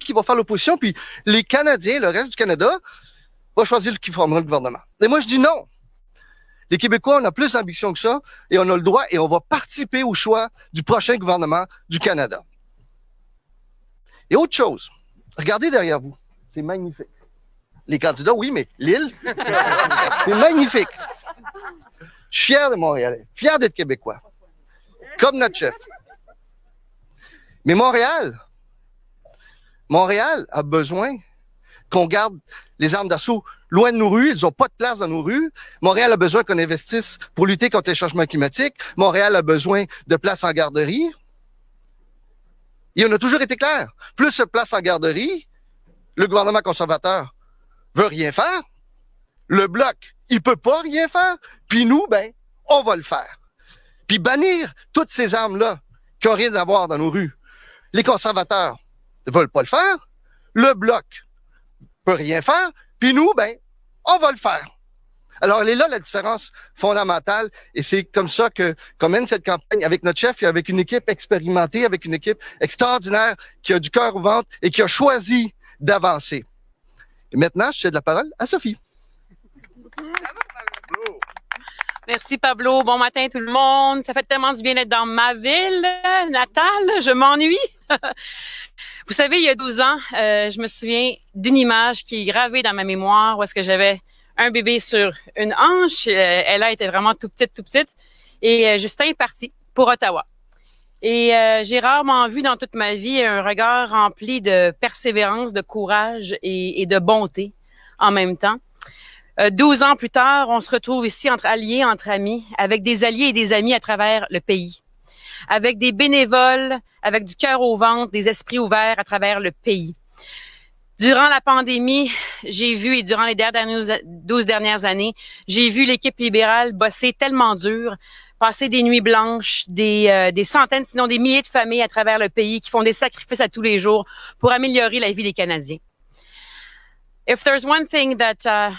qui va faire l'opposition, puis les Canadiens, le reste du Canada, va choisir qui formera le gouvernement. Et moi, je dis non. Les Québécois, on a plus d'ambition que ça, et on a le droit, et on va participer au choix du prochain gouvernement du Canada. Et autre chose, regardez derrière vous. C'est magnifique. Les candidats, oui, mais l'île, c'est magnifique. Je suis fier de Montréal, fier d'être Québécois, comme notre chef. Mais Montréal a besoin qu'on garde les armes d'assaut loin de nos rues. Ils n'ont pas de place dans nos rues. Montréal a besoin qu'on investisse pour lutter contre les changements climatiques. Montréal a besoin de places en garderie. Et on a toujours été clair. Plus de places en garderie, le gouvernement conservateur veut rien faire. Le Bloc, il peut pas rien faire. Puis nous, on va le faire. Puis bannir toutes ces armes-là qui n'ont rien à voir dans nos rues. Les conservateurs ne veulent pas le faire. Le Bloc peut rien faire. Puis nous, on va le faire. Alors, elle est là la différence fondamentale, et c'est comme ça qu'on mène cette campagne avec notre chef et avec une équipe expérimentée, avec une équipe extraordinaire qui a du cœur au ventre et qui a choisi d'avancer. Et maintenant, je cède la parole à Sophie. Merci Pablo. Bon matin tout le monde. Ça fait tellement du bien d'être dans ma ville natale. Je m'ennuie. Vous savez, il y a 12 ans, je me souviens d'une image qui est gravée dans ma mémoire où est-ce que j'avais un bébé sur une hanche. Ella était vraiment tout petite. Et Justin est parti pour Ottawa. Et j'ai rarement vu dans toute ma vie un regard rempli de persévérance, de courage et de bonté en même temps. 12 ans plus tard, on se retrouve ici entre alliés, entre amis, avec des alliés et des amis à travers le pays, avec des bénévoles, avec du cœur au ventre, des esprits ouverts à travers le pays. Durant la pandémie, j'ai vu, et durant les 12 dernières années, j'ai vu l'équipe libérale bosser tellement dur, passer des nuits blanches, des centaines, sinon des milliers de familles à travers le pays qui font des sacrifices à tous les jours pour améliorer la vie des Canadiens. If there's one thing that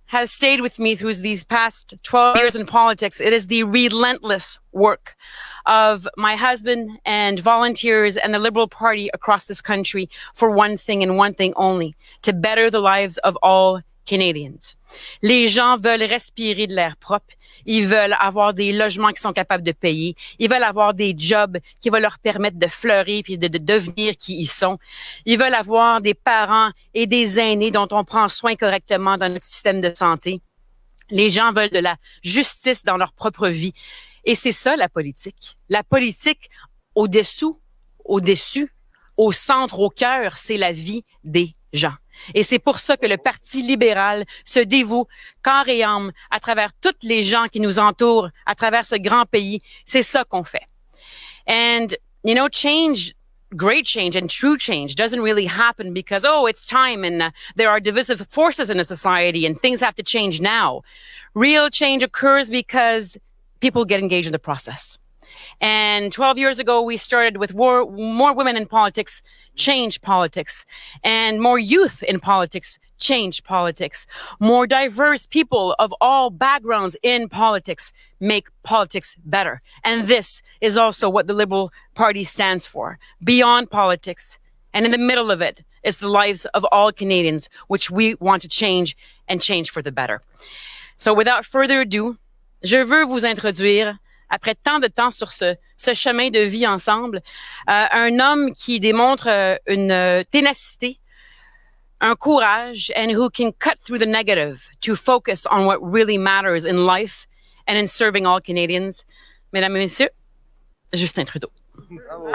has stayed with me through these past 12 years in politics, it is the relentless work of my husband and volunteers and the Liberal Party across this country for one thing and one thing only, to better the lives of all Canadians. Les gens veulent respirer de l'air propre. Ils veulent avoir des logements qu'ils sont capables de payer. Ils veulent avoir des jobs qui vont leur permettre de fleurir puis de devenir qui ils sont. Ils veulent avoir des parents et des aînés dont on prend soin correctement dans notre système de santé. Les gens veulent de la justice dans leur propre vie. Et c'est ça, la politique. La politique, au-dessous, au-dessus, au centre, au cœur, c'est la vie des gens. Et c'est pour ça que le Parti libéral se dévoue corps et âme à travers toutes les gens qui nous entourent, à travers ce grand pays. C'est ça qu'on fait. And, you know, change, great change and true change doesn't really happen because, it's time and there are divisive forces in a society and things have to change now. Real change occurs because people get engaged in the process. And 12 years ago, we started with more women in politics, change politics, and more youth in politics, change politics. More diverse people of all backgrounds in politics make politics better. And this is also what the Liberal Party stands for. Beyond politics, and in the middle of it, is the lives of all Canadians, which we want to change and change for the better. So without further ado, je veux vous introduire, après tant de temps sur ce chemin de vie ensemble, un homme qui démontre une ténacité, un courage, and who can cut through the negative to focus on what really matters in life and in serving all Canadians. Mesdames et messieurs, Justin Trudeau. Bravo.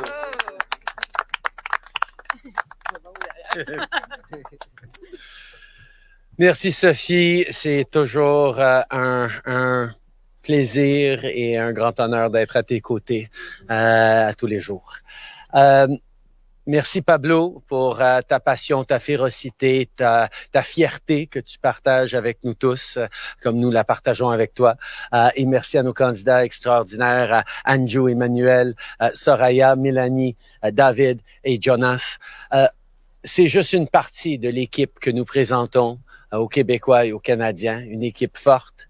Merci Sophie, c'est toujours un plaisir et un grand honneur d'être à tes côtés à tous les jours. Merci Pablo pour ta passion, ta férocité, ta fierté que tu partages avec nous tous, comme nous la partageons avec toi. Et merci à nos candidats extraordinaires, Anjou, Emmanuel, Soraya, Mélanie, David et Jonas. C'est juste une partie de l'équipe que nous présentons aux Québécois et aux Canadiens, une équipe forte,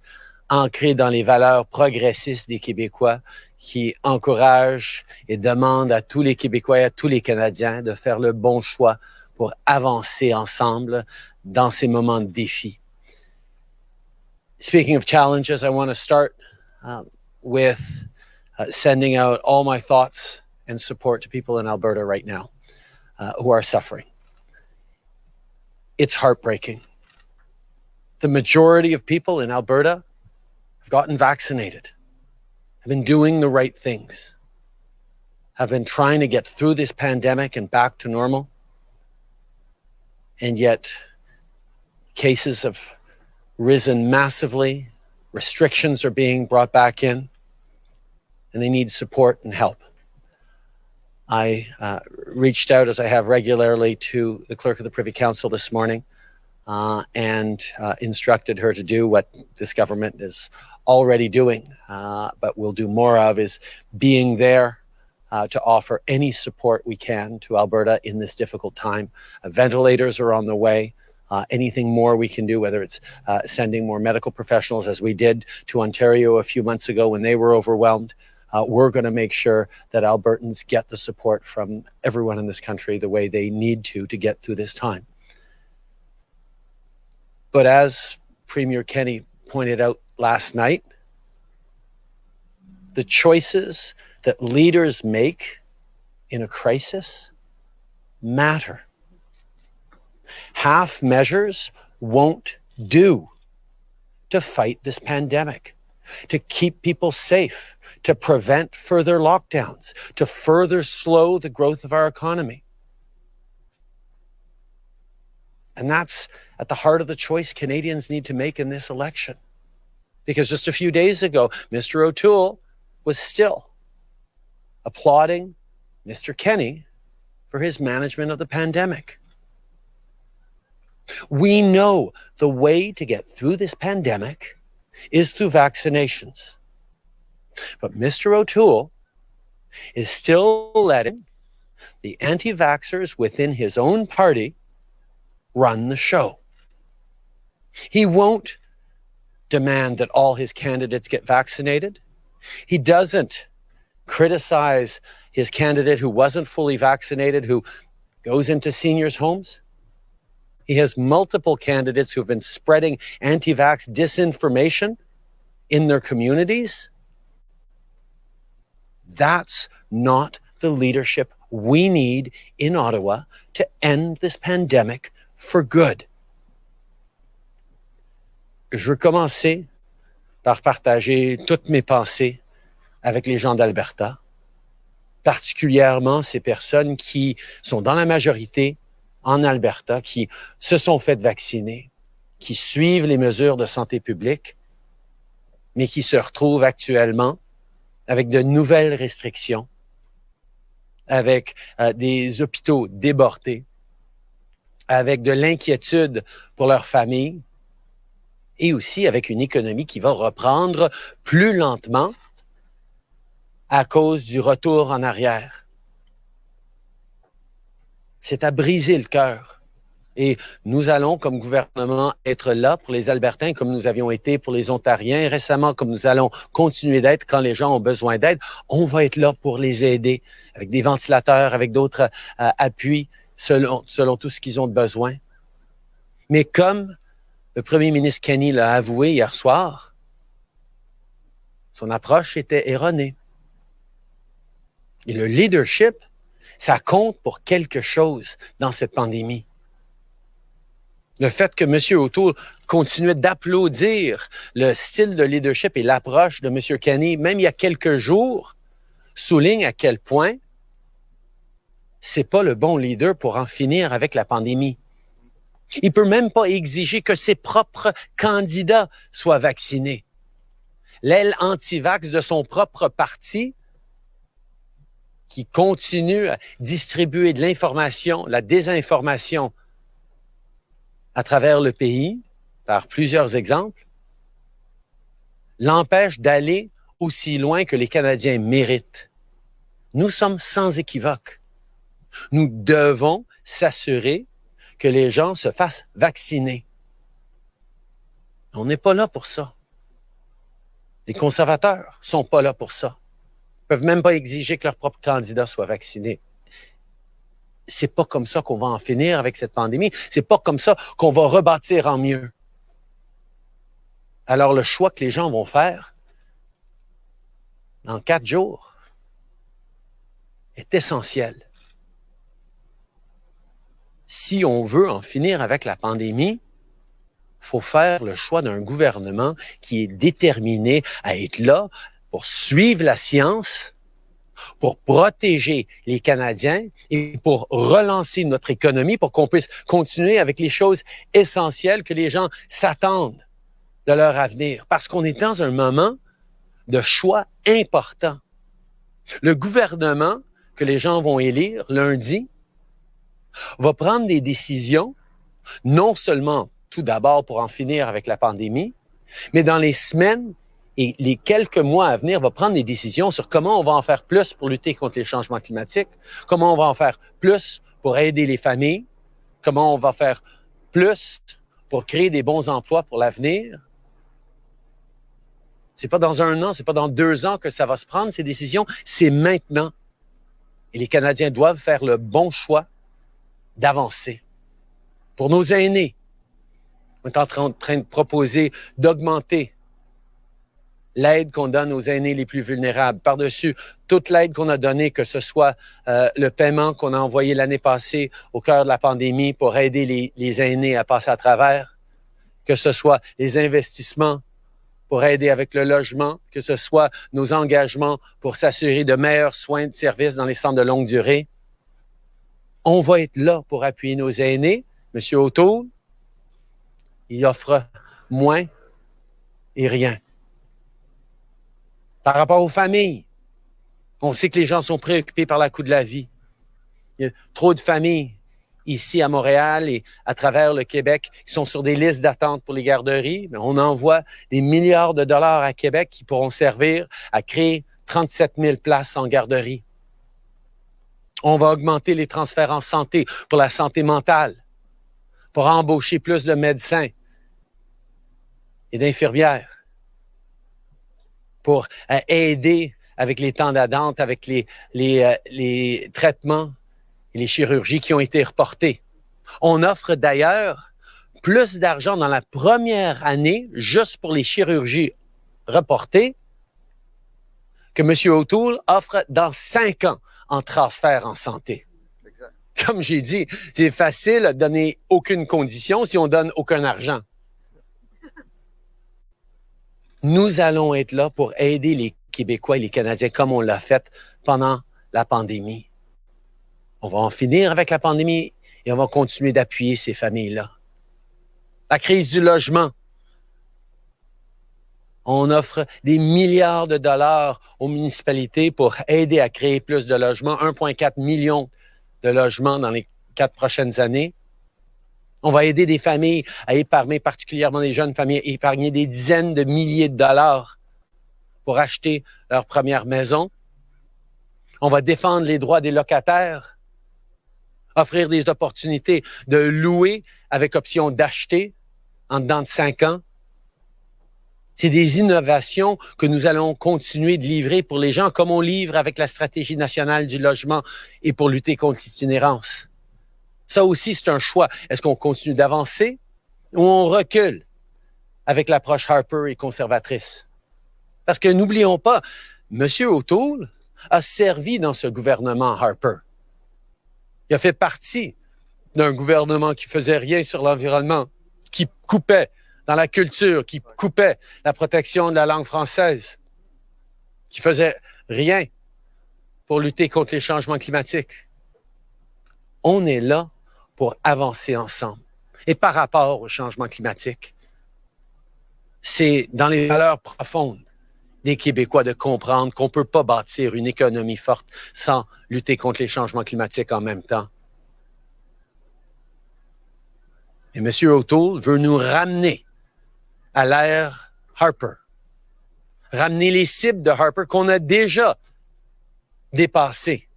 ancrée dans les valeurs progressistes des Québécois, qui encourage et demande à tous les Québécois et à tous les Canadiens de faire le bon choix pour avancer ensemble dans ces moments de défi. Speaking of challenges, I want to start with sending out all my thoughts and support to people in Alberta right now who are suffering. It's heartbreaking. The majority of people in Alberta have gotten vaccinated, have been doing the right things, have been trying to get through this pandemic and back to normal. And yet, cases have risen massively, restrictions are being brought back in, and they need support and help. I reached out, as I have regularly, to the clerk of the Privy Council this morning and instructed her to do what this government is already doing, but will do more of, is being there to offer any support we can to Alberta in this difficult time. Ventilators are on the way. Anything more we can do, whether it's sending more medical professionals, as we did to Ontario a few months ago when they were overwhelmed, we're going to make sure that Albertans get the support from everyone in this country the way they need to get through this time. But as Premier Kenney pointed out last night, the choices that leaders make in a crisis matter. Half measures won't do to fight this pandemic, to keep people safe, to prevent further lockdowns, to further slow the growth of our economy. And that's at the heart of the choice Canadians need to make in this election. Because just a few days ago, Mr. O'Toole was still applauding Mr. Kenney for his management of the pandemic. We know the way to get through this pandemic is through vaccinations. But Mr. O'Toole is still letting the anti-vaxxers within his own party run the show. He won't demand that all his candidates get vaccinated. He doesn't criticize his candidate who wasn't fully vaccinated, who goes into seniors' homes. He has multiple candidates who have been spreading anti-vax disinformation in their communities. That's not the leadership we need in Ottawa to end this pandemic for good. Je veux commencer par partager toutes mes pensées avec les gens d'Alberta, particulièrement ces personnes qui sont dans la majorité en Alberta, qui se sont fait vacciner, qui suivent les mesures de santé publique, mais qui se retrouvent actuellement avec de nouvelles restrictions, avec des hôpitaux débordés, avec de l'inquiétude pour leur famille et aussi avec une économie qui va reprendre plus lentement à cause du retour en arrière. C'est à briser le cœur. Et nous allons, comme gouvernement, être là pour les Albertains, comme nous avions été pour les Ontariens récemment, comme nous allons continuer d'être quand les gens ont besoin d'aide. On va être là pour les aider, avec des ventilateurs, avec d'autres appuis, selon tout ce qu'ils ont de besoin. Mais comme le premier ministre Kenney l'a avoué hier soir, son approche était erronée. Et le leadership, ça compte pour quelque chose dans cette pandémie. Le fait que M. O'Toole continuait d'applaudir le style de leadership et l'approche de M. Kenney, même il y a quelques jours, souligne à quel point c'est pas le bon leader pour en finir avec la pandémie. Il peut même pas exiger que ses propres candidats soient vaccinés. L'aile anti-vax de son propre parti, qui continue à distribuer de l'information, la désinformation à travers le pays, par plusieurs exemples, l'empêche d'aller aussi loin que les Canadiens méritent. Nous sommes sans équivoque. Nous devons s'assurer que les gens se fassent vacciner. On n'est pas là pour ça. Les conservateurs sont pas là pour ça. Ils peuvent même pas exiger que leur propre candidat soit vacciné. c'est pas comme ça qu'on va en finir avec cette pandémie. C'est pas comme ça qu'on va rebâtir en mieux. Alors, le choix que les gens vont faire dans 4 jours est essentiel. Si on veut en finir avec la pandémie, il faut faire le choix d'un gouvernement qui est déterminé à être là pour suivre la science, pour protéger les Canadiens et pour relancer notre économie, pour qu'on puisse continuer avec les choses essentielles que les gens s'attendent de leur avenir. Parce qu'on est dans un moment de choix important. Le gouvernement que les gens vont élire lundi va prendre des décisions, non seulement tout d'abord pour en finir avec la pandémie, mais dans les semaines et les quelques mois à venir, va prendre des décisions sur comment on va en faire plus pour lutter contre les changements climatiques, comment on va en faire plus pour aider les familles, comment on va faire plus pour créer des bons emplois pour l'avenir. C'est pas dans 1 an, c'est pas dans 2 ans que ça va se prendre, ces décisions, c'est maintenant. Et les Canadiens doivent faire le bon choix d'avancer. Pour nos aînés, on est en train de proposer d'augmenter l'aide qu'on donne aux aînés les plus vulnérables. Par-dessus toute l'aide qu'on a donnée, que ce soit le paiement qu'on a envoyé l'année passée au cœur de la pandémie pour aider les aînés à passer à travers, que ce soit les investissements pour aider avec le logement, que ce soit nos engagements pour s'assurer de meilleurs soins de services dans les centres de longue durée. On va être là pour appuyer nos aînés. Monsieur O'Toole, il offre moins et rien. Par rapport aux familles, on sait que les gens sont préoccupés par le coût de la vie. Il y a trop de familles ici à Montréal et à travers le Québec qui sont sur des listes d'attente pour les garderies. Mais on envoie des milliards de dollars à Québec qui pourront servir à créer 37 000 places en garderie. On va augmenter les transferts en santé pour la santé mentale, pour embaucher plus de médecins et d'infirmières, pour aider avec les temps d'attente, avec les traitements et les chirurgies qui ont été reportées. On offre d'ailleurs plus d'argent dans la première année juste pour les chirurgies reportées que M. O'Toole offre dans 5 ans en transfert en santé. Exact. Comme j'ai dit, c'est facile de donner aucune condition si on donne aucun argent. Nous allons être là pour aider les Québécois et les Canadiens comme on l'a fait pendant la pandémie. On va en finir avec la pandémie et on va continuer d'appuyer ces familles-là. La crise du logement. On offre des milliards de dollars aux municipalités pour aider à créer plus de logements, 1,4 million de logements dans les 4 prochaines années. On va aider des familles à épargner, particulièrement des jeunes familles, à épargner des dizaines de milliers de dollars pour acheter leur première maison. On va défendre les droits des locataires, offrir des opportunités de louer avec option d'acheter en dedans de 5 ans. C'est des innovations que nous allons continuer de livrer pour les gens, comme on livre avec la stratégie nationale du logement et pour lutter contre l'itinérance. Ça aussi, c'est un choix. Est-ce qu'on continue d'avancer ou on recule avec l'approche Harper et conservatrice? Parce que n'oublions pas, M. O'Toole a servi dans ce gouvernement Harper. Il a fait partie d'un gouvernement qui faisait rien sur l'environnement, qui coupait dans la culture, qui coupait la protection de la langue française, qui faisait rien pour lutter contre les changements climatiques. On est là pour avancer ensemble. Et par rapport au changement climatique, c'est dans les valeurs profondes des Québécois de comprendre qu'on ne peut pas bâtir une économie forte sans lutter contre les changements climatiques en même temps. Et M. O'Toole veut nous ramener à l'ère Harper. Ramener les cibles de Harper qu'on a déjà dépassées.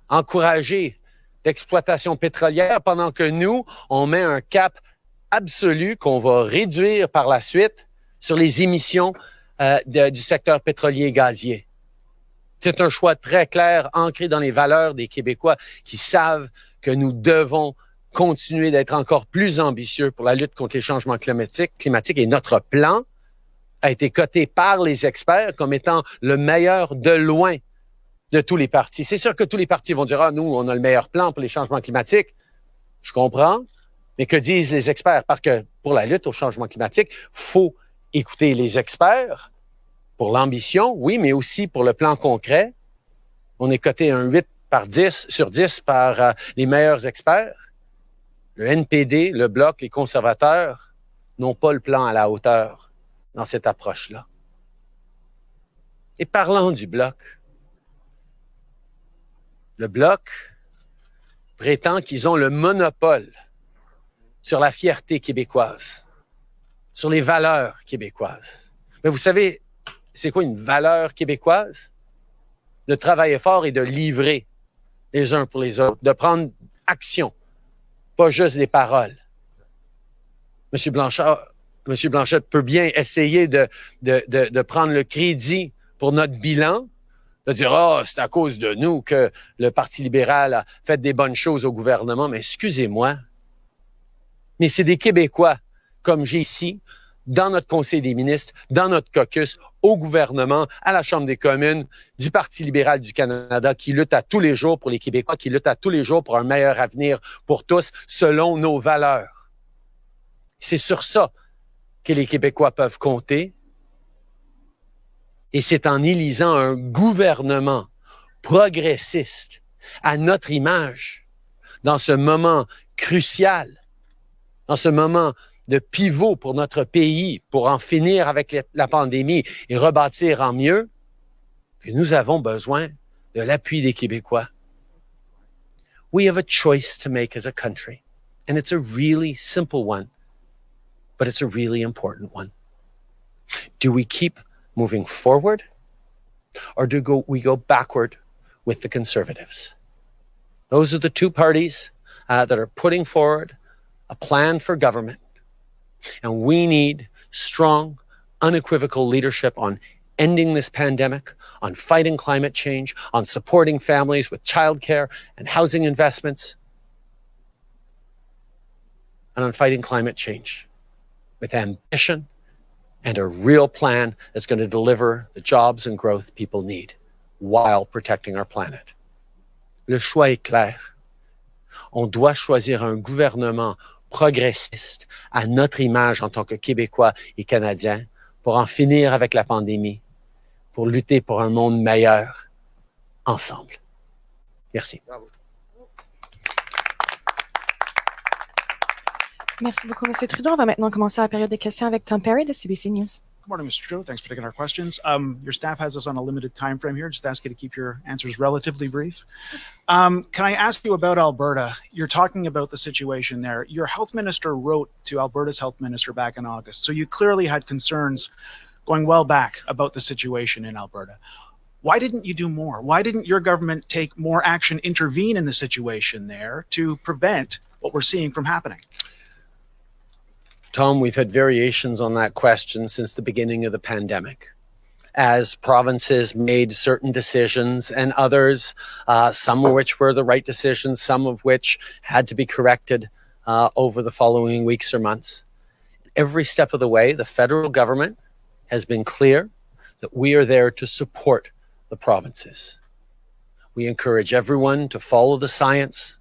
Encourager l'exploitation pétrolière pendant que nous, on met un cap absolu qu'on va réduire par la suite sur les émissions du secteur pétrolier et gazier. C'est un choix très clair, ancré dans les valeurs des Québécois qui savent que nous devons continuer d'être encore plus ambitieux pour la lutte contre les changements climatiques et notre plan a été coté par les experts comme étant le meilleur de loin de tous les partis. C'est sûr que tous les partis vont dire « Ah, nous, on a le meilleur plan pour les changements climatiques. » Je comprends, mais que disent les experts? Parce que pour la lutte au changement climatique, il faut écouter les experts pour l'ambition, oui, mais aussi pour le plan concret. On est coté un 8 sur 10 par les meilleurs experts. Le NPD, le Bloc, les conservateurs n'ont pas le plan à la hauteur dans cette approche-là. Et parlant du Bloc, le Bloc prétend qu'ils ont le monopole sur la fierté québécoise, sur les valeurs québécoises. Mais vous savez, c'est quoi une valeur québécoise? De travailler fort et de livrer les uns pour les autres, de prendre action, pas juste des paroles. M. Blanchette peut bien essayer de prendre le crédit pour notre bilan, de dire « Ah, c'est à cause de nous que le Parti libéral a fait des bonnes choses au gouvernement. » Mais excusez-moi, mais c'est des Québécois, comme j'ai ici, dans notre Conseil des ministres, dans notre caucus, au gouvernement, à la Chambre des communes, du Parti libéral du Canada, qui lutte à tous les jours pour les Québécois, qui lutte à tous les jours pour un meilleur avenir pour tous, selon nos valeurs. C'est sur ça que les Québécois peuvent compter. Et c'est en élisant un gouvernement progressiste à notre image, dans ce moment crucial, dans ce moment de pivot pour notre pays, pour en finir avec la pandémie et rebâtir en mieux, que nous avons besoin de l'appui des Québécois. We have a choice to make as a country, and it's a really simple one, but it's a really important one. Do we keep moving forward, or do we go backward with the Conservatives? Those are the two parties that are putting forward a plan for government. And we need strong, unequivocal leadership on ending this pandemic, on fighting climate change, on supporting families with childcare and housing investments, and on fighting climate change with ambition and a real plan that's going to deliver the jobs and growth people need while protecting our planet. Le choix est clair. On doit choisir un gouvernement progressiste à notre image en tant que Québécois et Canadiens pour en finir avec la pandémie, pour lutter pour un monde meilleur ensemble. Merci. Bravo. Merci beaucoup, M. Trudeau. On va maintenant commencer la période de questions avec Tom Perry de CBC News. Good morning, Mr. Trudeau. Thanks for taking our questions. Your staff has us on a limited time frame here. Just ask you to keep your answers relatively brief. Can I ask you about Alberta? You're talking about the situation there. Your health minister wrote to Alberta's health minister back in August. So you clearly had concerns going well back about the situation in Alberta. Why didn't you do more? Why didn't your government take more action, intervene in the situation there to prevent what we're seeing from happening? Tom, we've had variations on that question since the beginning of the pandemic. As provinces made certain decisions and others, some of which were the right decisions, some of which had to be corrected over the following weeks or months. Every step of the way, the federal government has been clear that we are there to support the provinces. We encourage everyone to follow the science.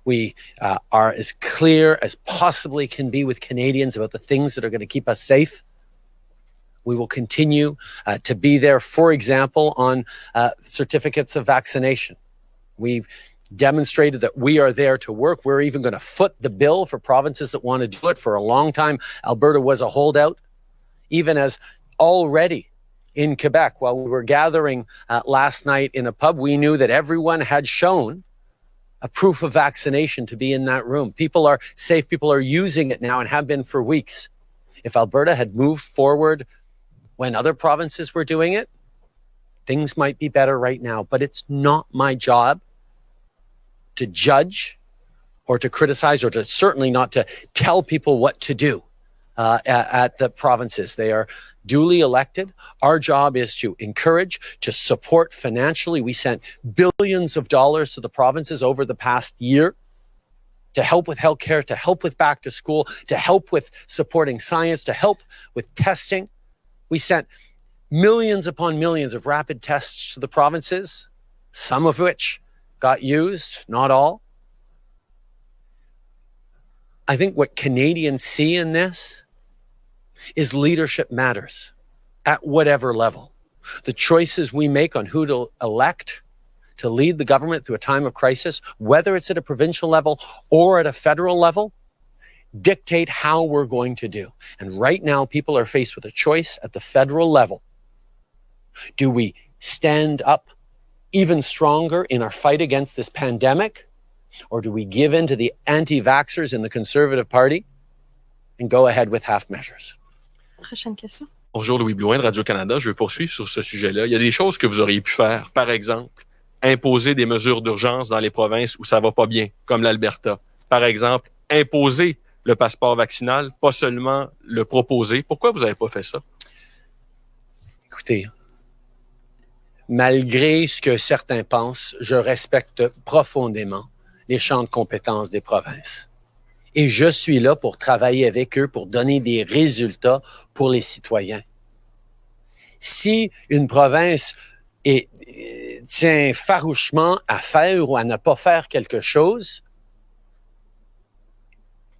We are as clear as possibly can be with Canadians about the things that are going to keep us safe. We will continue to be there, for example, on certificates of vaccination. We've demonstrated that we are there to work. We're even going to foot the bill for provinces that want to do it. For a long time, Alberta was a holdout, even as already in Quebec, while we were gathering last night in a pub, we knew that everyone had shown a proof of vaccination to be in that room. People are safe. People are using it now and have been for weeks. If Alberta had moved forward when other provinces were doing it, things might be better right now. But it's not my job to judge or to criticize or to certainly not to tell people what to do at the provinces. They are duly elected. Our job is to encourage, to support financially. We sent billions of dollars to the provinces over the past year to help with healthcare, to help with back to school, to help with supporting science, to help with testing. We sent millions upon millions of rapid tests to the provinces, some of which got used, not all. I think what Canadians see in this is leadership matters at whatever level. The choices we make on who to elect to lead the government through a time of crisis, whether it's at a provincial level or at a federal level, dictate how we're going to do. And right now, people are faced with a choice at the federal level. Do we stand up even stronger in our fight against this pandemic? Or do we give in to the anti-vaxxers in the Conservative Party and go ahead with half measures? Prochaine question. Bonjour, Louis Blouin de Radio-Canada. Je veux poursuivre sur ce sujet-là. Il y a des choses que vous auriez pu faire. Par exemple, imposer des mesures d'urgence dans les provinces où ça va pas bien, comme l'Alberta. Par exemple, imposer le passeport vaccinal, pas seulement le proposer. Pourquoi vous n'avez pas fait ça? Écoutez, malgré ce que certains pensent, je respecte profondément les champs de compétences des provinces. Et je suis là pour travailler avec eux, pour donner des résultats pour les citoyens. Si une province tient farouchement à faire ou à ne pas faire quelque chose,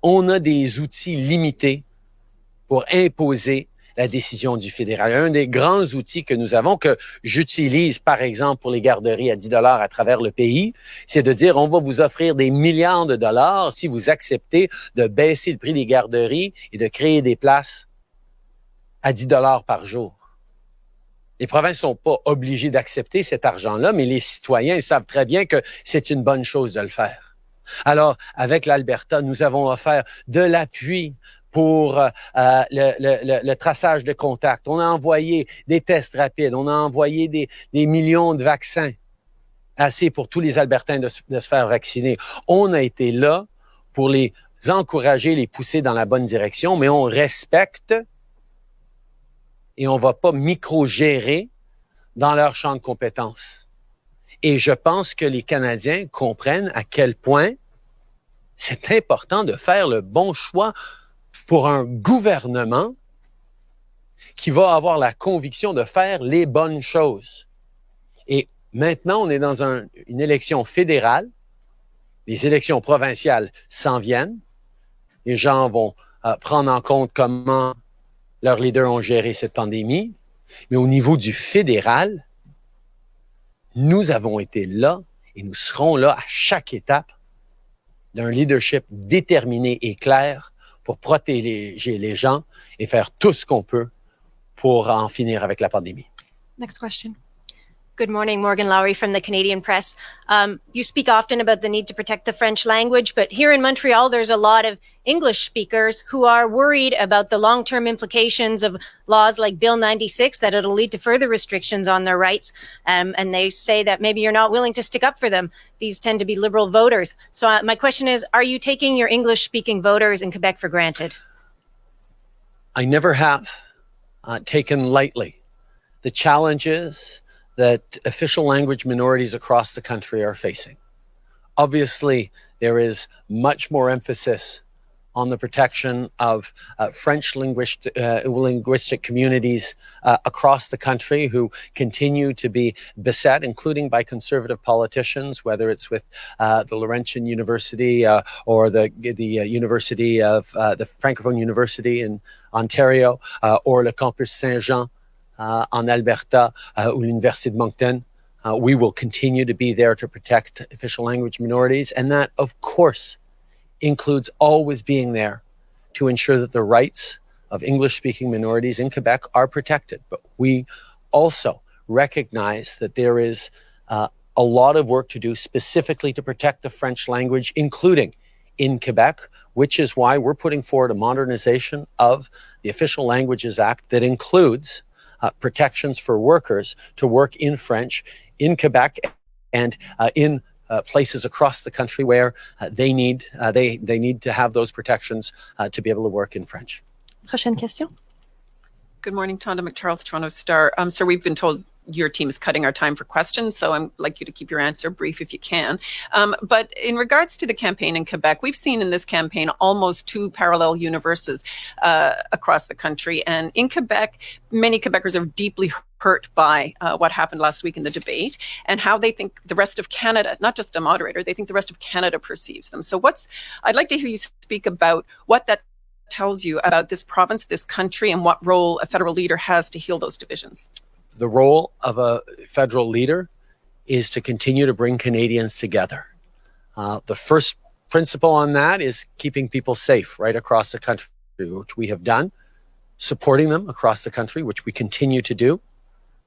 on a des outils limités pour imposer la décision du fédéral. Un des grands outils que nous avons, que j'utilise par exemple pour les garderies à 10 $ à travers le pays, c'est de dire on va vous offrir des milliards de dollars si vous acceptez de baisser le prix des garderies et de créer des places à 10 $ par jour. Les provinces ne sont pas obligées d'accepter cet argent-là, mais les citoyens savent très bien que c'est une bonne chose de le faire. Alors, avec l'Alberta, nous avons offert de l'appui pour le traçage de contacts. On a envoyé des tests rapides. On a envoyé des millions de vaccins. Assez pour tous les Albertains de se faire vacciner. On a été là pour les encourager, les pousser dans la bonne direction, mais on respecte et on ne va pas micro-gérer dans leur champ de compétences. Et je pense que les Canadiens comprennent à quel point c'est important de faire le bon choix pour un gouvernement qui va avoir la conviction de faire les bonnes choses. Et maintenant, on est dans une élection fédérale. Les élections provinciales s'en viennent. Les gens vont prendre en compte comment leurs leaders ont géré cette pandémie. Mais au niveau du fédéral, nous avons été là et nous serons là à chaque étape d'un leadership déterminé et clair pour protéger les gens et faire tout ce qu'on peut pour en finir avec la pandémie. Next question. Good morning, Morgan Lowry from the Canadian Press. You speak often about the need to protect the French language, but here in Montreal, there's a lot of English speakers who are worried about the long-term implications of laws like Bill 96, that it'll lead to further restrictions on their rights. And they say that maybe you're not willing to stick up for them. These tend to be Liberal voters. So my question is, are you taking your English-speaking voters in Quebec for granted? I never have taken lightly the challenges that official language minorities across the country are facing. Obviously, there is much more emphasis on the protection of French linguistic communities across the country who continue to be beset, including by conservative politicians, whether it's with the Laurentian University or the University of the Francophone University in Ontario or le Campus Saint-Jean en Alberta ou l'Université de Moncton. We will continue to be there to protect official language minorities. And that, of course, includes always being there to ensure that the rights of English-speaking minorities in Quebec are protected. But we also recognize that there is a lot of work to do specifically to protect the French language, including in Quebec, which is why we're putting forward a modernization of the Official Languages Act that includes protections for workers to work in French in Quebec and in places across the country where they need to have those protections to be able to work in French. Prochaine question. Good morning, Tonda McCharles, Toronto Star. Sir, we've been told your team is cutting our time for questions, so I'd like you to keep your answer brief if you can. But in regards to the campaign in Quebec, we've seen in this campaign almost two parallel universes across the country. And in Quebec, many Quebecers are deeply hurt by what happened last week in the debate and how they think the rest of Canada, not just a moderator, they think the rest of Canada perceives them. So I'd like to hear you speak about what that tells you about this province, this country, and what role a federal leader has to heal those divisions. The role of a federal leader is to continue to bring Canadians together. The first principle on that is keeping people safe right across the country, which we have done, supporting them across the country, which we continue to do,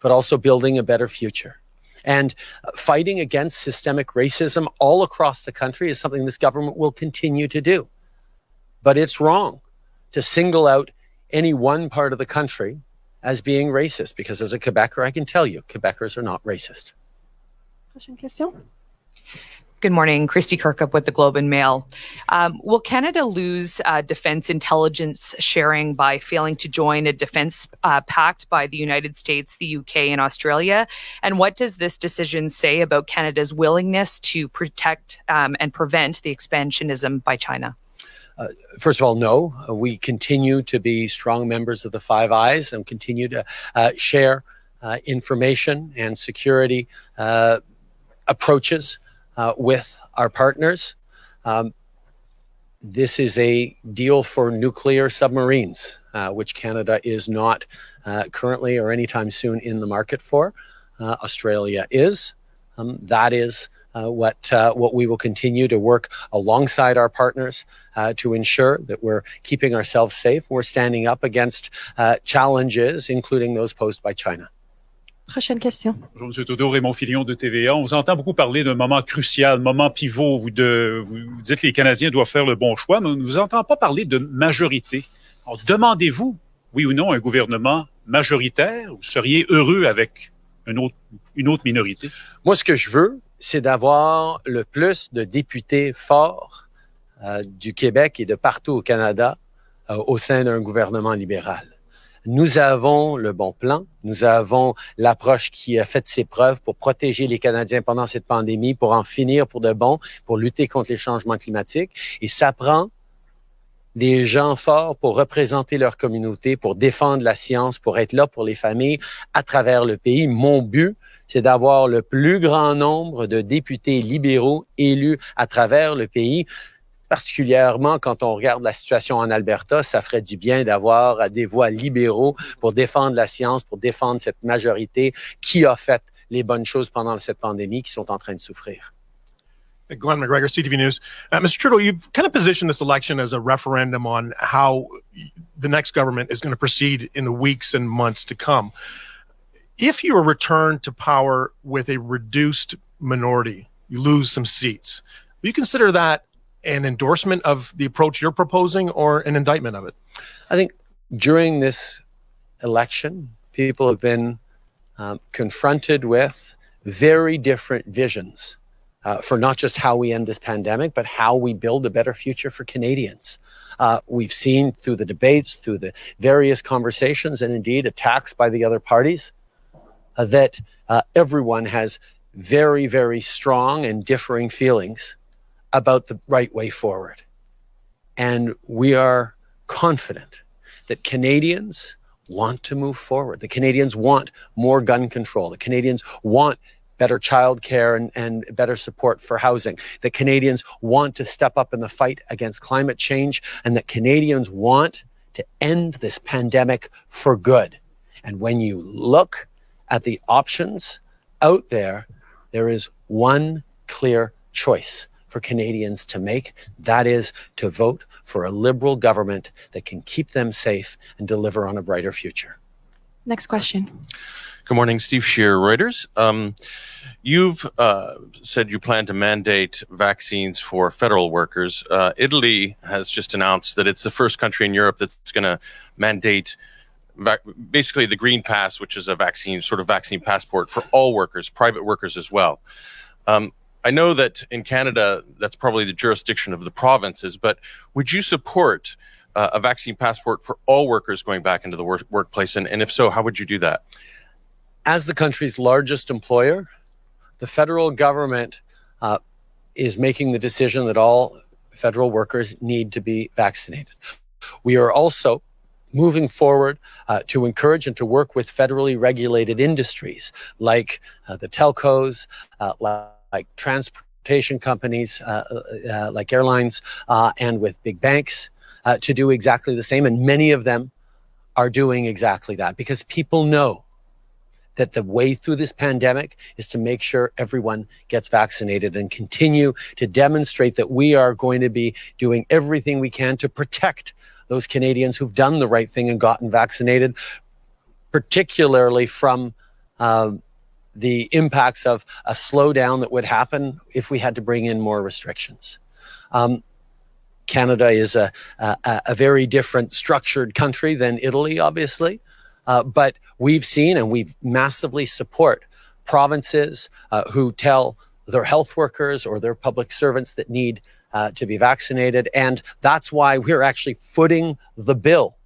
but also building a better future. And fighting against systemic racism all across the country is something this government will continue to do. But it's wrong to single out any one part of the country as being racist, because as a Quebecer, I can tell you, Quebecers are not racist. Prochaine question. Good morning, Christy Kirkup with the Globe and Mail. Will Canada lose defense intelligence sharing by failing to join a defense pact by the United States, the UK, and Australia? And what does this decision say about Canada's willingness to protect and prevent the expansionism by China? First of all, no. We continue to be strong members of the Five Eyes and continue to share information and security approaches with our partners. This is a deal for nuclear submarines, which Canada is not currently or anytime soon in the market for. Australia is. That is what we will continue to work alongside our partners to ensure that we're keeping ourselves safe. We're standing up against challenges, including those posed by China. Prochaine question. Bonjour, M. Trudeau, Raymond Filion de TVA. On vous entend beaucoup parler d'un moment crucial, moment pivot. Vous dites que les Canadiens doivent faire le bon choix, mais on ne vous entend pas parler de majorité. Alors, demandez-vous, oui ou non, un gouvernement majoritaire? Vous seriez heureux avec une autre minorité? Moi, ce que je veux, c'est d'avoir le plus de députés forts du Québec et de partout au Canada au sein d'un gouvernement libéral. Nous avons le bon plan, nous avons l'approche qui a fait ses preuves pour protéger les Canadiens pendant cette pandémie, pour en finir pour de bon, pour lutter contre les changements climatiques. Et ça prend des gens forts pour représenter leur communauté, pour défendre la science, pour être là pour les familles à travers le pays. Mon but, c'est d'avoir le plus grand nombre de députés libéraux élus à travers le pays. Particulièrement quand on regarde la situation en Alberta, ça ferait du bien d'avoir des voix libéraux pour défendre la science, pour défendre cette majorité qui a fait les bonnes choses pendant cette pandémie, qui sont en train de souffrir. Glenn McGregor, CTV News. Mr. Trudeau, you've kind of positioned this election as a referendum on how the next government is going to proceed in the weeks and months to come. If you are returned to power with a reduced minority, you lose some seats, will you consider that an endorsement of the approach you're proposing or an indictment of it? I think during this election, people have been confronted with very different visions for not just how we end this pandemic, but how we build a better future for Canadians. We've seen through the debates, through the various conversations, and indeed attacks by the other parties, that everyone has very, very strong and differing feelings about the right way forward. And we are confident that Canadians want to move forward. The Canadians want more gun control. The Canadians want better childcare and better support for housing. The Canadians want to step up in the fight against climate change, and that Canadians want to end this pandemic for good. And when you look at the options out there, there is one clear choice for Canadians to make. That is to vote for a Liberal government that can keep them safe and deliver on a brighter future. Next question. Good morning, Steve Shear, Reuters. You've said you plan to mandate vaccines for federal workers. Italy has just announced that it's the first country in Europe that's going to mandate basically the Green Pass, which is a vaccine passport for all workers, private workers as well. I know that in Canada, that's probably the jurisdiction of the provinces, but would you support a vaccine passport for all workers going back into the workplace? And if so, how would you do that? As the country's largest employer, the federal government is making the decision that all federal workers need to be vaccinated. We are also moving forward to encourage and to work with federally regulated industries like the telcos, like transportation companies, like airlines, and with big banks to do exactly the same. And many of them are doing exactly that because people know that the way through this pandemic is to make sure everyone gets vaccinated and continue to demonstrate that we are going to be doing everything we can to protect those Canadians who've done the right thing and gotten vaccinated, particularly from the impacts of a slowdown that would happen if we had to bring in more restrictions. Canada is a very different structured country than Italy, obviously. But we've seen and we massively support provinces who tell their health workers or their public servants that need to be vaccinated. And that's why we're actually footing the bill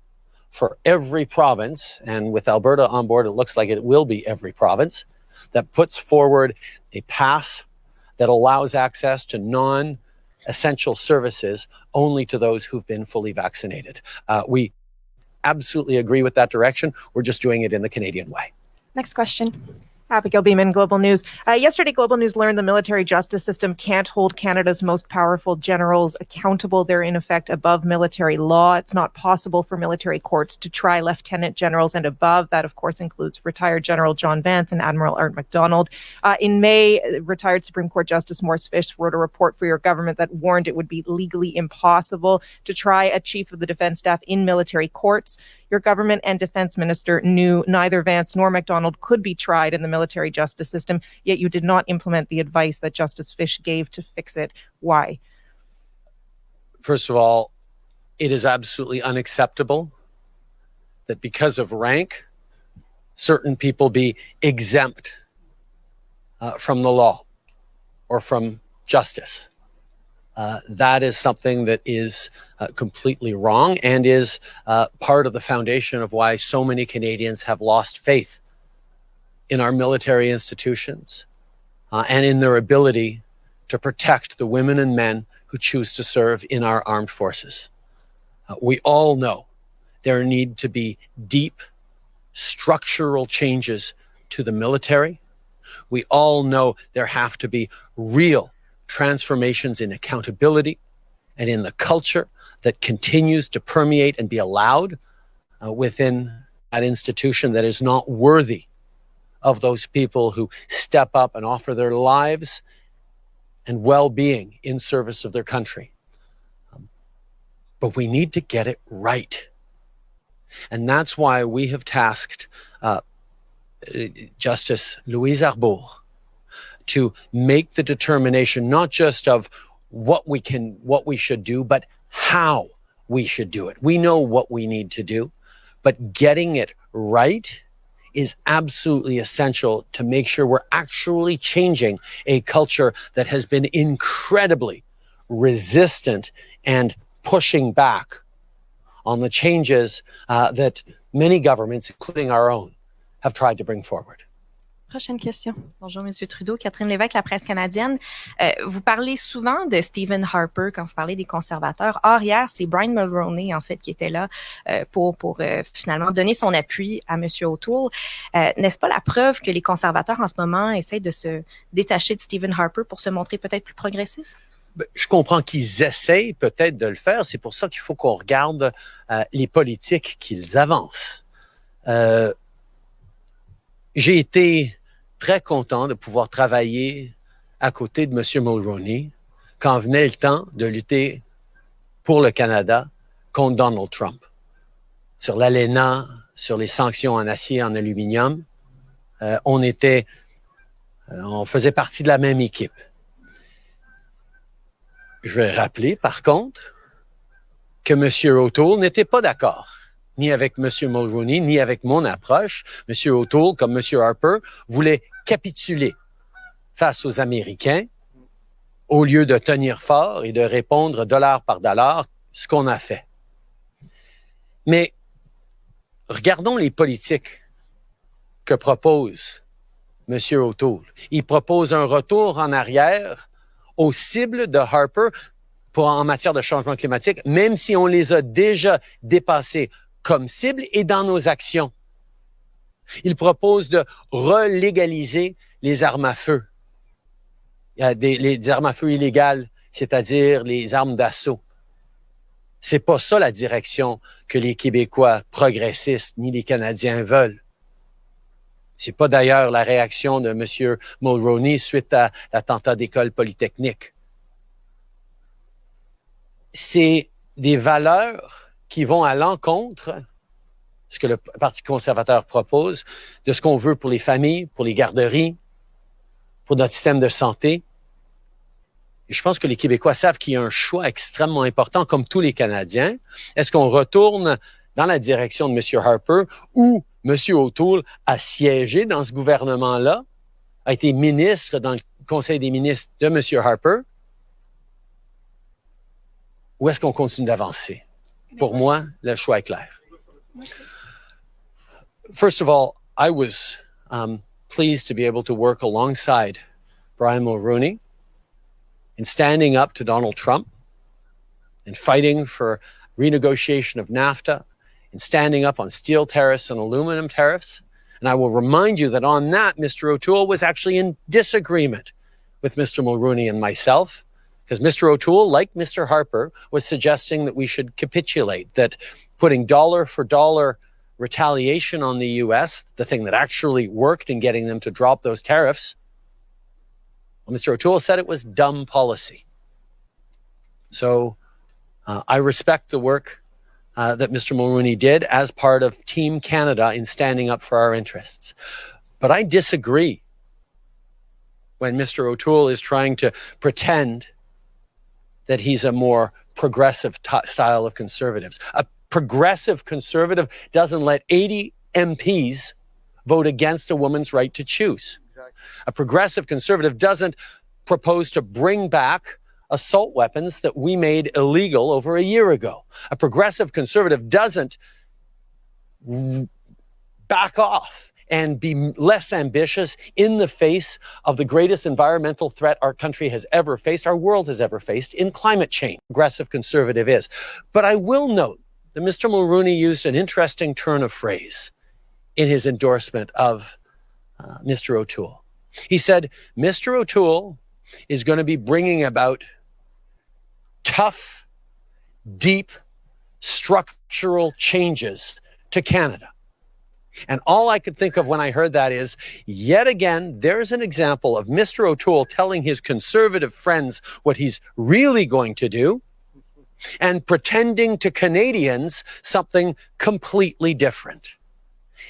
for every province. And with Alberta on board, it looks like it will be every province that puts forward a pass that allows access to non-essential services only to those who've been fully vaccinated. We absolutely agree with that direction. We're just doing it in the Canadian way. Next question. Abigail Beeman, Global News. Yesterday, Global News learned the military justice system can't hold Canada's most powerful generals accountable. They're in effect above military law. It's not possible for military courts to try lieutenant generals and above. That, of course, includes retired General John Vance and Admiral Art MacDonald. In May, retired Supreme Court Justice Morris Fish wrote a report for your government that warned it would be legally impossible to try a chief of the defense staff in military courts. Your government and defense minister knew neither Vance nor MacDonald could be tried in the military justice system, yet you did not implement the advice that Justice Fish gave to fix it. Why? First of all, it is absolutely unacceptable that because of rank, certain people be exempt from the law or from justice. That is something that is completely wrong and is part of the foundation of why so many Canadians have lost faith in our military institutions and in their ability to protect the women and men who choose to serve in our armed forces. We all know there need to be deep structural changes to the military. We all know there have to be real transformations in accountability and in the culture that continues to permeate and be allowed within that institution that is not worthy of those people who step up and offer their lives and well-being in service of their country. But we need to get it right. And that's why we have tasked Justice Louise Arbour to make the determination not just of what we should do, but how we should do it. We know what we need to do, but getting it right is absolutely essential to make sure we're actually changing a culture that has been incredibly resistant and pushing back on the changes that many governments, including our own, have tried to bring forward. Prochaine question. Bonjour, Monsieur Trudeau. Catherine Lévesque, La Presse canadienne. Vous parlez souvent de Stephen Harper quand vous parlez des conservateurs. Or, hier, c'est Brian Mulroney, en fait, qui était là pour finalement donner son appui à Monsieur O'Toole. N'est-ce pas la preuve que les conservateurs, en ce moment, essaient de se détacher de Stephen Harper pour se montrer peut-être plus progressistes? Je comprends qu'ils essayent peut-être de le faire. C'est pour ça qu'il faut qu'on regarde les politiques qu'ils avancent. J'ai été très content de pouvoir travailler à côté de M. Mulroney quand venait le temps de lutter pour le Canada contre Donald Trump. Sur l'ALENA, sur les sanctions en acier, en aluminium, on faisait partie de la même équipe. Je vais rappeler, par contre, que M. O'Toole n'était pas d'accord ni avec M. Mulroney, ni avec mon approche. M. O'Toole, comme M. Harper, voulait capituler face aux Américains au lieu de tenir fort et de répondre dollar par dollar, ce qu'on a fait. Mais regardons les politiques que propose M. O'Toole. Il propose un retour en arrière aux cibles de Harper en matière de changement climatique, même si on les a déjà dépassées comme cibles et dans nos actions. Il propose de relégaliser les armes à feu. Il y a les armes à feu illégales, c'est-à-dire les armes d'assaut. C'est pas ça la direction que les Québécois progressistes ni les Canadiens veulent. C'est pas d'ailleurs la réaction de M. Mulroney suite à l'attentat d'école polytechnique. C'est des valeurs qui vont à l'encontre de ce que le Parti conservateur propose, de ce qu'on veut pour les familles, pour les garderies, pour notre système de santé. Et je pense que les Québécois savent qu'il y a un choix extrêmement important, comme tous les Canadiens. Est-ce qu'on retourne dans la direction de M. Harper ou M. O'Toole a siégé dans ce gouvernement-là, a été ministre dans le Conseil des ministres de M. Harper? Ou est-ce qu'on continue d'avancer? Pour moi, le choix est clair. First of all, I was pleased to be able to work alongside Brian Mulroney in standing up to Donald Trump and fighting for renegotiation of NAFTA and standing up on steel tariffs and aluminum tariffs. And I will remind you that on that, Mr. O'Toole was actually in disagreement with Mr. Mulroney and myself, because Mr. O'Toole, like Mr. Harper, was suggesting that we should capitulate, that putting dollar for dollar retaliation on the U.S., the thing that actually worked in getting them to drop those tariffs, well, Mr. O'Toole said it was dumb policy. So I respect the work that Mr. Mulroney did as part of Team Canada in standing up for our interests. But I disagree when Mr. O'Toole is trying to pretend that he's a more progressive style of conservatives. A progressive conservative doesn't let 80 MPs vote against a woman's right to choose. Exactly. A progressive conservative doesn't propose to bring back assault weapons that we made illegal over a year ago. A progressive conservative doesn't back off and be less ambitious in the face of the greatest environmental threat our country has ever faced, our world has ever faced, in climate change. Progressive conservative is. But I will note that Mr. Mulroney used an interesting turn of phrase in his endorsement of Mr. O'Toole. He said, Mr. O'Toole is going to be bringing about tough, deep, structural changes to Canada. And all I could think of when I heard that is, yet again, there's an example of Mr. O'Toole telling his conservative friends what he's really going to do and pretending to Canadians something completely different.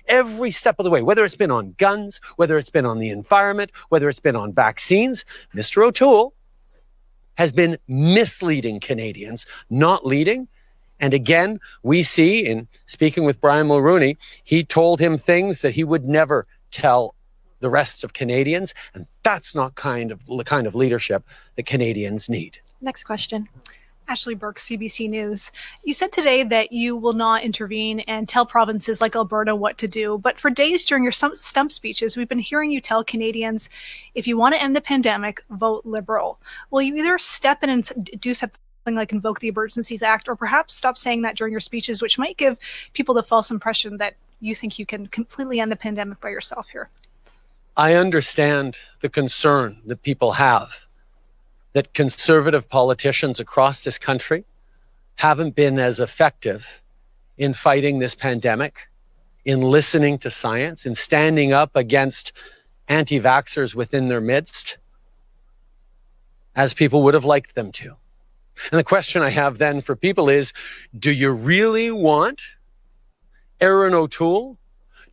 Every step of the way, whether it's been on guns, whether it's been on the environment, whether it's been on vaccines, Mr. O'Toole has been misleading Canadians, not leading. And again, we see in speaking with Brian Mulroney, he told him things that he would never tell the rest of Canadians. And that's not the kind of leadership that Canadians need. Next question. Ashley Burke, CBC News. You said today that you will not intervene and tell provinces like Alberta what to do. But for days during your stump speeches, we've been hearing you tell Canadians, if you want to end the pandemic, vote Liberal. Will you either step in and do something like invoke the Emergencies Act, or perhaps stop saying that during your speeches, which might give people the false impression that you think you can completely end the pandemic by yourself here? I understand the concern that people have that conservative politicians across this country haven't been as effective in fighting this pandemic, in listening to science, in standing up against anti-vaxxers within their midst as people would have liked them to. And the question I have then for people is, do you really want Erin O'Toole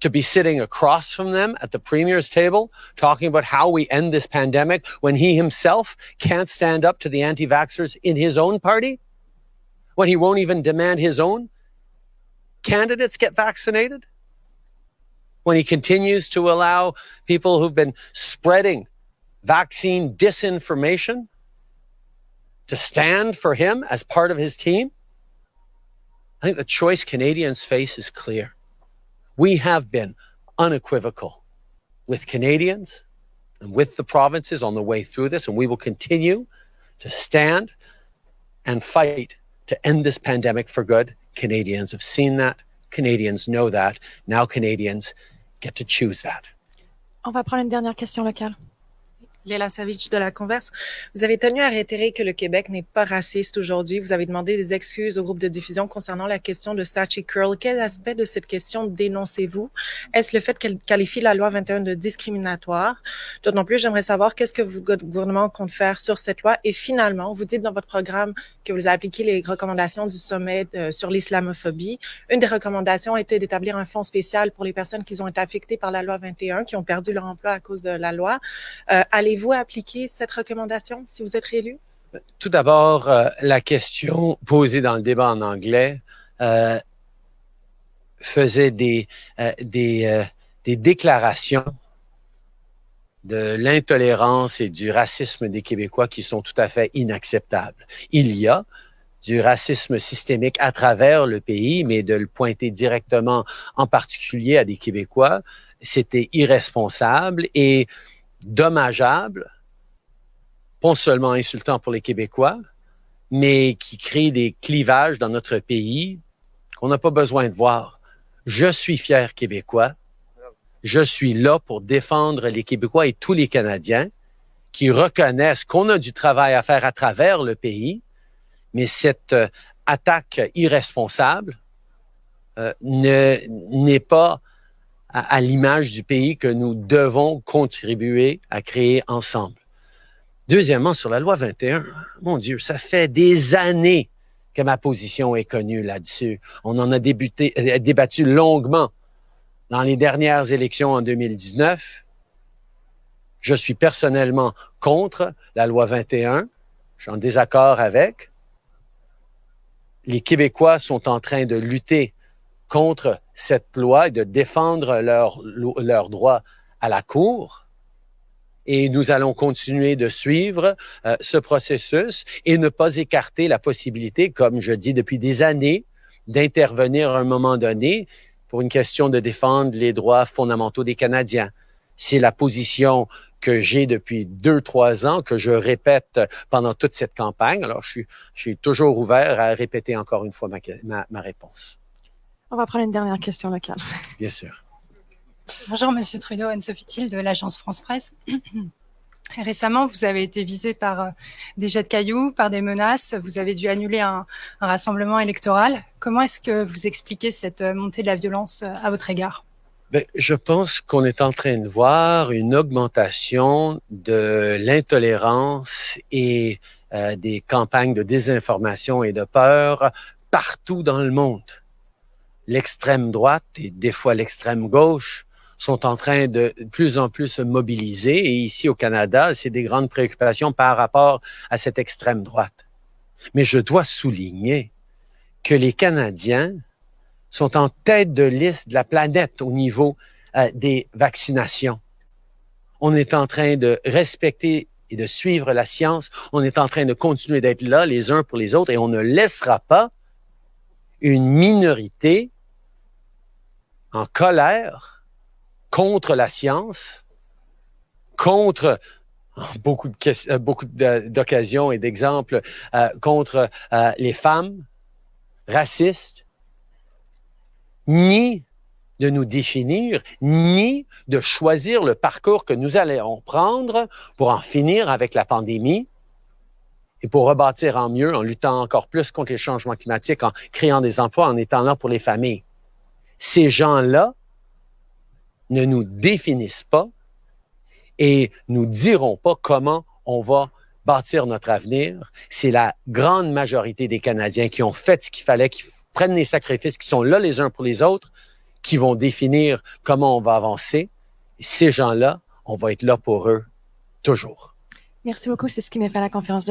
to be sitting across from them at the Premier's table talking about how we end this pandemic when he himself can't stand up to the anti-vaxxers in his own party? When he won't even demand his own candidates get vaccinated? When he continues to allow people who've been spreading vaccine disinformation to stand for him as part of his team? I think the choice Canadians face is clear. We have been unequivocal with Canadians and with the provinces on the way through this, and we will continue to stand and fight to end this pandemic for good. Canadians have seen that. Canadians know that. Now Canadians get to choose that. On va prendre une dernière question locale. Léla Savitch de La Converse. Vous avez tenu à réitérer que le Québec n'est pas raciste aujourd'hui. Vous avez demandé des excuses au groupe de diffusion concernant la question de Sachi Curl. Quel aspect de cette question dénoncez-vous? Est-ce le fait qu'elle qualifie la loi 21 de discriminatoire? D'autant plus, j'aimerais savoir qu'est-ce que le gouvernement compte faire sur cette loi. Et finalement, vous dites dans votre programme que vous appliquez les recommandations du sommet sur l'islamophobie. Une des recommandations a été d'établir un fonds spécial pour les personnes qui ont été affectées par la loi 21, qui ont perdu leur emploi à cause de la loi. Allez-vous appliquer cette recommandation si vous êtes réélu? Tout d'abord, la question posée dans le débat en anglais faisait des déclarations de l'intolérance et du racisme des Québécois qui sont tout à fait inacceptables. Il y a du racisme systémique à travers le pays, mais de le pointer directement en particulier à des Québécois, c'était irresponsable et dommageable, pas seulement insultant pour les Québécois, mais qui crée des clivages dans notre pays qu'on n'a pas besoin de voir. Je suis fier Québécois. Je suis là pour défendre les Québécois et tous les Canadiens qui reconnaissent qu'on a du travail à faire à travers le pays, mais cette attaque irresponsable n'est pas à l'image du pays que nous devons contribuer à créer ensemble. Deuxièmement, sur la loi 21, mon Dieu, ça fait des années que ma position est connue là-dessus. On en a débattu longuement dans les dernières élections en 2019. Je suis personnellement contre la loi 21. Je suis en désaccord avec. Les Québécois sont en train de lutter contre cette loi et de défendre leurs droits à la Cour. Et nous allons continuer de suivre ce processus et ne pas écarter la possibilité, comme je dis depuis des années, d'intervenir à un moment donné pour une question de défendre les droits fondamentaux des Canadiens. C'est la position que j'ai depuis 2-3 ans, que je répète pendant toute cette campagne. Alors, je suis toujours ouvert à répéter encore une fois ma réponse. On va prendre une dernière question locale. Bien sûr. Bonjour, Monsieur Trudeau, Anne-Sophie Thiel de l'agence France Presse. Récemment, vous avez été visé par des jets de cailloux, par des menaces. Vous avez dû annuler un rassemblement électoral. Comment est-ce que vous expliquez cette montée de la violence à votre égard? Je pense qu'on est en train de voir une augmentation de l'intolérance et des campagnes de désinformation et de peur partout dans le monde. L'extrême droite et des fois l'extrême gauche sont en train de plus en plus se mobiliser. Et ici au Canada, c'est des grandes préoccupations par rapport à cette extrême droite. Mais je dois souligner que les Canadiens sont en tête de liste de la planète au niveau des vaccinations. On est en train de respecter et de suivre la science. On est en train de continuer d'être là les uns pour les autres et on ne laissera pas une minorité en colère contre la science, contre beaucoup d'occasions et d'exemples contre les femmes racistes, ni de nous définir, ni de choisir le parcours que nous allons prendre pour en finir avec la pandémie et pour rebâtir en mieux, en luttant encore plus contre les changements climatiques, en créant des emplois, en étant là pour les familles. Ces gens-là ne nous définissent pas et nous diront pas comment on va bâtir notre avenir. C'est la grande majorité des Canadiens qui ont fait ce qu'il fallait, qui prennent les sacrifices, qui sont là les uns pour les autres, qui vont définir comment on va avancer. Et ces gens-là, on va être là pour eux toujours. Merci beaucoup. C'est ce qui met fin à la conférence de